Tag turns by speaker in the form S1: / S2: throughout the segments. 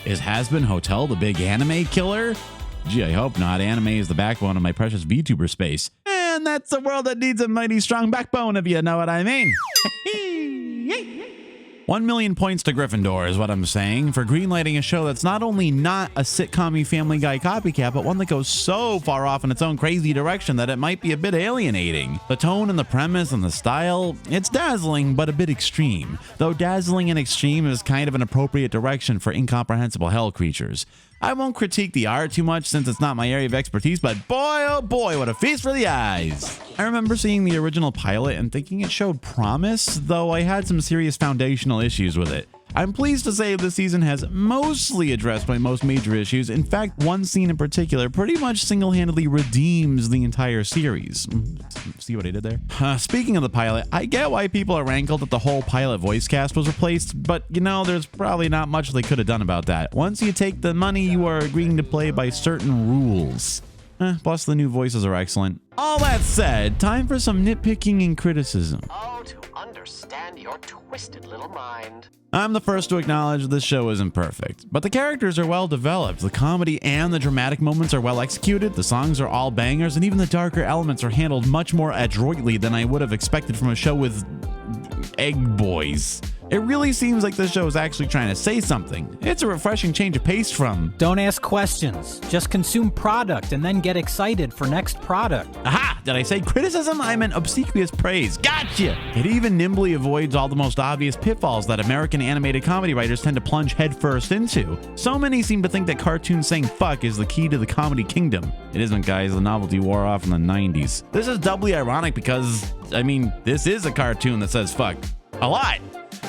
S1: Is HAZBIN Hotel the big anime killer? Gee, I hope not. Anime is the backbone of my precious Vtuber space. And that's a world that needs a mighty strong backbone, if you know what I mean. 1 million points to Gryffindor is what I'm saying for greenlighting a show that's not only not a sitcom-y Family Guy copycat, but one that goes so far off in its own crazy direction that it might be a bit alienating. The tone and the premise and the style, it's dazzling, but a bit extreme. Though dazzling and extreme is kind of an appropriate direction for incomprehensible hell creatures. I won't critique the art too much since it's not my area of expertise, but boy, oh boy, what a feast for the eyes. I remember seeing the original pilot and thinking it showed promise, though I had some serious foundational issues with it. I'm pleased to say this season has mostly addressed my most major issues. In fact, one scene in particular pretty much single-handedly redeems the entire series. See what I did there? Speaking of the pilot, I get why people are rankled that the whole pilot voice cast was replaced, but you know, there's probably not much they could have done about that. Once you take the money, you are agreeing to play by certain rules. Plus, the new voices are excellent. All that said, time for some nitpicking and criticism.
S2: Oh, to understand your twisted little mind.
S1: I'm the first to acknowledge this show isn't perfect, but the characters are well developed, the comedy and the dramatic moments are well executed, the songs are all bangers, and even the darker elements are handled much more adroitly than I would have expected from a show with egg boys. It really seems like this show is actually trying to say something. It's a refreshing change of pace from...
S3: Don't ask questions. Just consume product and then get excited for next product.
S1: Aha! Did I say criticism? I meant obsequious praise. Gotcha! It even nimbly avoids all the most obvious pitfalls that American animated comedy writers tend to plunge headfirst into. So many seem to think that cartoons saying fuck is the key to the comedy kingdom. It isn't, guys. The novelty wore off in the 90s. This is doubly ironic because, I mean, this is a cartoon that says fuck a lot.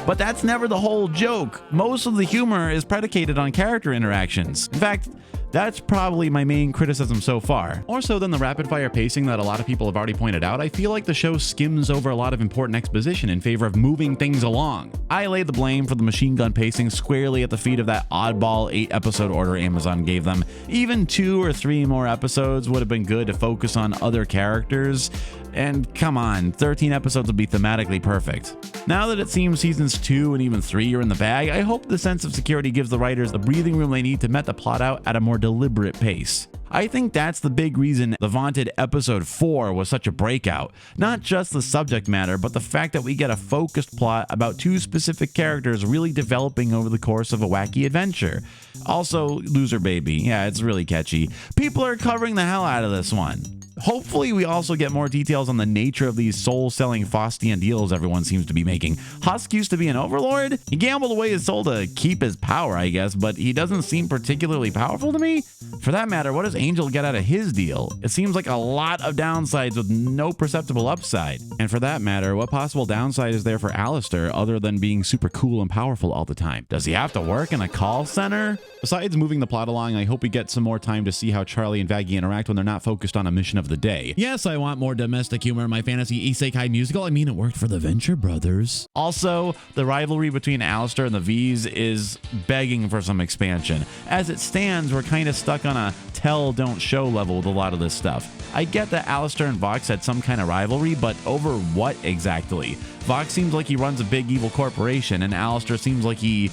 S1: But that's never the whole joke. Most of the humor is predicated on character interactions. In fact, that's probably my main criticism so far. More so than the rapid-fire pacing that a lot of people have already pointed out, I feel like the show skims over a lot of important exposition in favor of moving things along. I lay the blame for the machine gun pacing squarely at the feet of that oddball 8-episode order Amazon gave them. Even 2 or 3 more episodes would have been good to focus on other characters. And come on, 13 episodes would be thematically perfect. Now that it seems seasons 2 and even 3 are in the bag, I hope the sense of security gives the writers the breathing room they need to met the plot out at a more deliberate pace. I think that's the big reason the vaunted episode 4 was such a breakout. Not just the subject matter, but the fact that we get a focused plot about 2 specific characters really developing over the course of a wacky adventure. Also, Loser Baby. Yeah, it's really catchy. People are covering the hell out of this one. Hopefully, we also get more details on the nature of these soul-selling Faustian deals everyone seems to be making. Husk used to be an overlord. He gambled away his soul to keep his power, I guess, but he doesn't seem particularly powerful to me. For that matter, what does Angel get out of his deal? It seems like a lot of downsides with no perceptible upside. And for that matter, what possible downside is there for Alistair other than being super cool and powerful all the time? Does he have to work in a call center? Besides moving the plot along, I hope we get some more time to see how Charlie and Vaggie interact when they're not focused on a mission of the day. Yes, I want more domestic humor in my fantasy isekai musical. I mean, it worked for the Venture Brothers. Also, the rivalry between Alistair and the V's is begging for some expansion. As it stands, we're kind of stuck on a tell, don't show level with a lot of this stuff. I get that Alistair and Vox had some kind of rivalry, but over what exactly? Vox seems like he runs a big evil corporation, and Alistair seems like he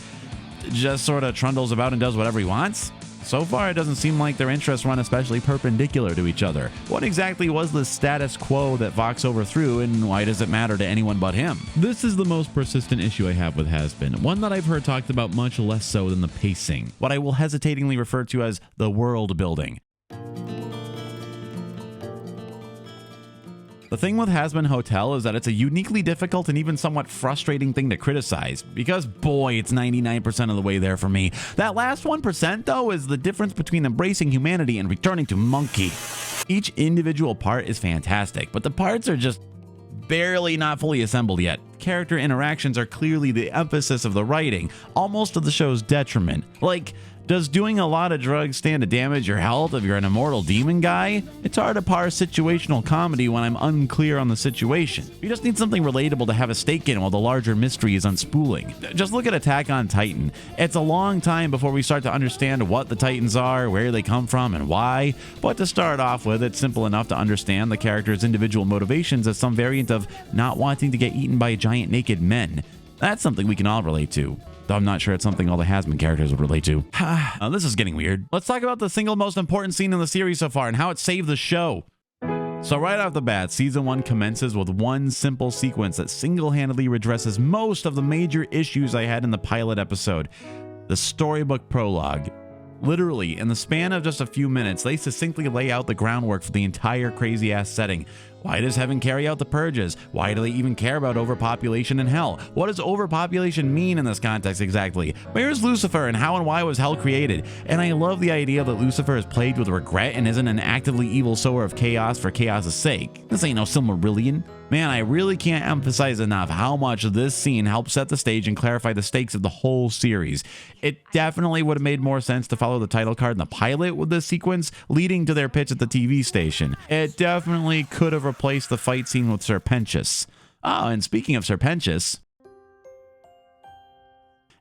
S1: just sort of trundles about and does whatever he wants. So far, it doesn't seem like their interests run especially perpendicular to each other. What exactly was the status quo that Vox overthrew, and why does it matter to anyone but him? This is the most persistent issue I have with HAZBIN, one that I've heard talked about much less so than the pacing, what I will hesitatingly refer to as the world building. The thing with HAZBIN Hotel is that it's a uniquely difficult and even somewhat frustrating thing to criticize, because boy, it's 99% of the way there for me. That last 1% though is the difference between embracing humanity and returning to monkey. Each individual part is fantastic, but the parts are just barely not fully assembled yet. Character interactions are clearly the emphasis of the writing, almost to the show's detriment. Like, does doing a lot of drugs stand to damage your health if you're an immortal demon guy? It's hard to parse situational comedy when I'm unclear on the situation. You just need something relatable to have a stake in while the larger mystery is unspooling. Just look at Attack on Titan. It's a long time before we start to understand what the Titans are, where they come from, and why. But to start off with, it's simple enough to understand the character's individual motivations as some variant of not wanting to get eaten by giant naked men. That's something we can all relate to. though I'm not sure it's something all the HAZBIN characters would relate to. This is getting weird. Let's talk about the single most important scene in the series so far and how it saved the show. So right off the bat, season 1 commences with one simple sequence that single-handedly redresses most of the major issues I had in the pilot episode, the storybook prologue. Literally, in the span of just a few minutes, they succinctly lay out the groundwork for the entire crazy-ass setting. Why does heaven carry out the purges? Why do they even care about overpopulation in hell? What does overpopulation mean in this context exactly? Where's Lucifer and how and why was hell created? And I love the idea that Lucifer is plagued with regret and isn't an actively evil sower of chaos for chaos' sake. This ain't no Silmarillion. Man, I really can't emphasize enough how much this scene helped set the stage and clarify the stakes of the whole series. It definitely would have made more sense to follow the title card in the pilot with this sequence leading to their pitch at the TV station. It definitely could have replaced the fight scene with Serpentius. Oh, and speaking of Serpentius,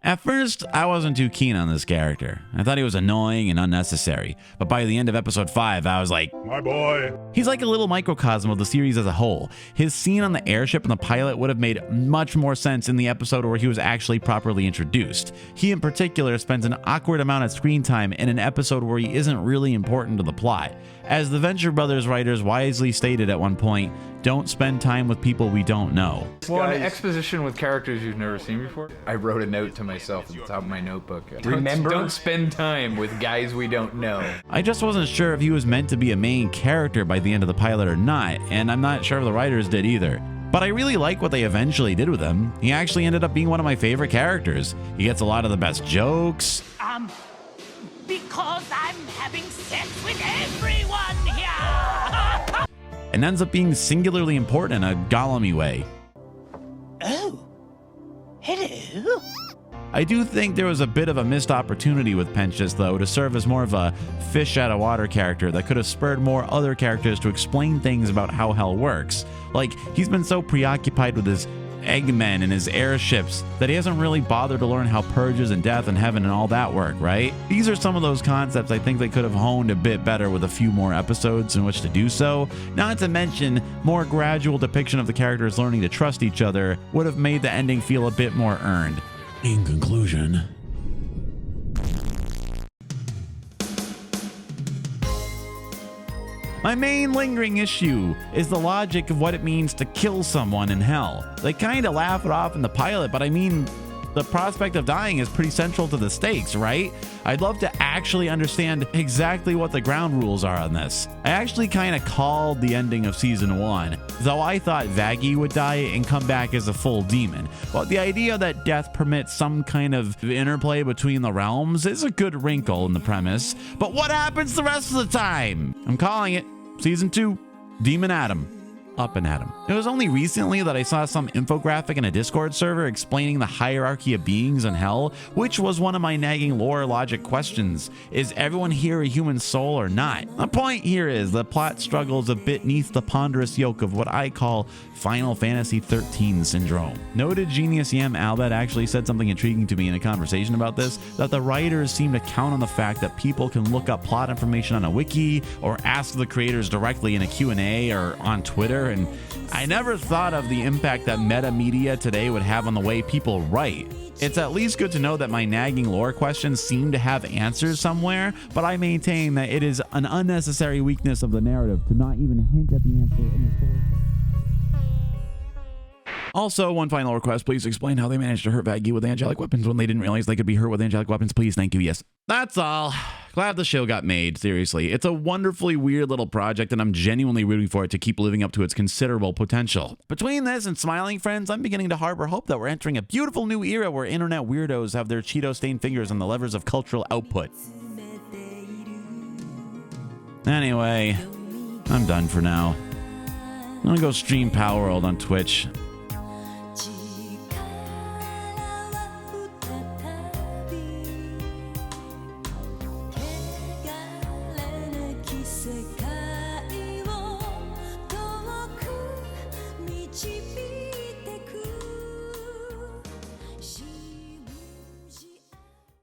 S1: at first, I wasn't too keen on this character. I thought he was annoying and unnecessary, but by the end of episode 5, I was like, my boy. He's like a little microcosm of the series as a whole. His scene on the airship in the pilot would have made much more sense in the episode where he was actually properly introduced. He in particular spends an awkward amount of screen time in an episode where he isn't really important to the plot. As the Venture Brothers writers wisely stated at one point, don't spend time with people we don't know.
S4: Well, an exposition with characters you've never seen before. I wrote a note to myself at the top of my notebook. Don't spend time with guys we don't know.
S1: I just wasn't sure if he was meant to be a main character by the end of the pilot or not, and I'm not sure if the writers did either. But I really like what they eventually did with him. He actually ended up being one of my favorite characters. He gets a lot of the best jokes.
S5: Because I'm having sex with everyone here!
S1: And ends up being singularly important in a Gollum-y way.
S5: Oh, hello?
S1: I do think there was a bit of a missed opportunity with Pentious, though, to serve as more of a fish out of water character that could have spurred more other characters to explain things about how hell works. Like, he's been so preoccupied with his Eggmen and his airships that he hasn't really bothered to learn how purges and death and heaven and all that work, right? These are some of those concepts I think they could have honed a bit better with a few more episodes in which to do so. Not to mention, more gradual depiction of the characters learning to trust each other would have made the ending feel a bit more earned. In conclusion, my main lingering issue is the logic of what it means to kill someone in hell. They kind of laugh it off in the pilot, but I mean, the prospect of dying is pretty central to the stakes, right? I'd love to actually understand exactly what the ground rules are on this. I actually kind of called the ending of season 1, though I thought Vaggie would die and come back as a full demon. But the idea that death permits some kind of interplay between the realms is a good wrinkle in the premise. But what happens the rest of the time? I'm calling it. Season 2, Demon Adam. Up and at him. It was only recently that I saw some infographic in a Discord server explaining the hierarchy of beings in hell, which was one of my nagging lore logic questions. Is everyone here a human soul or not? The point here is the plot struggles a bit beneath the ponderous yoke of what I call Final Fantasy XIII syndrome. Noted genius Yam Albat actually said something intriguing to me in a conversation about this, that the writers seem to count on the fact that people can look up plot information on a wiki or ask the creators directly in a Q&A or on Twitter, and I never thought of the impact that meta media today would have on the way people write. It's at least good to know that my nagging lore questions seem to have answers somewhere, but I maintain that it is an unnecessary weakness of the narrative to not even hint at the answer in the story. Also, one final request, please explain how they managed to hurt Vaggie with angelic weapons when they didn't realize they could be hurt with angelic weapons, please. Thank you. Yes. That's all. Glad the show got made, seriously. It's a wonderfully weird little project, and I'm genuinely rooting for it to keep living up to its considerable potential. Between this and Smiling Friends, I'm beginning to harbor hope that we're entering a beautiful new era where internet weirdos have their Cheeto-stained fingers on the levers of cultural output. Anyway, I'm done for now. I'm gonna go stream Power World on Twitch.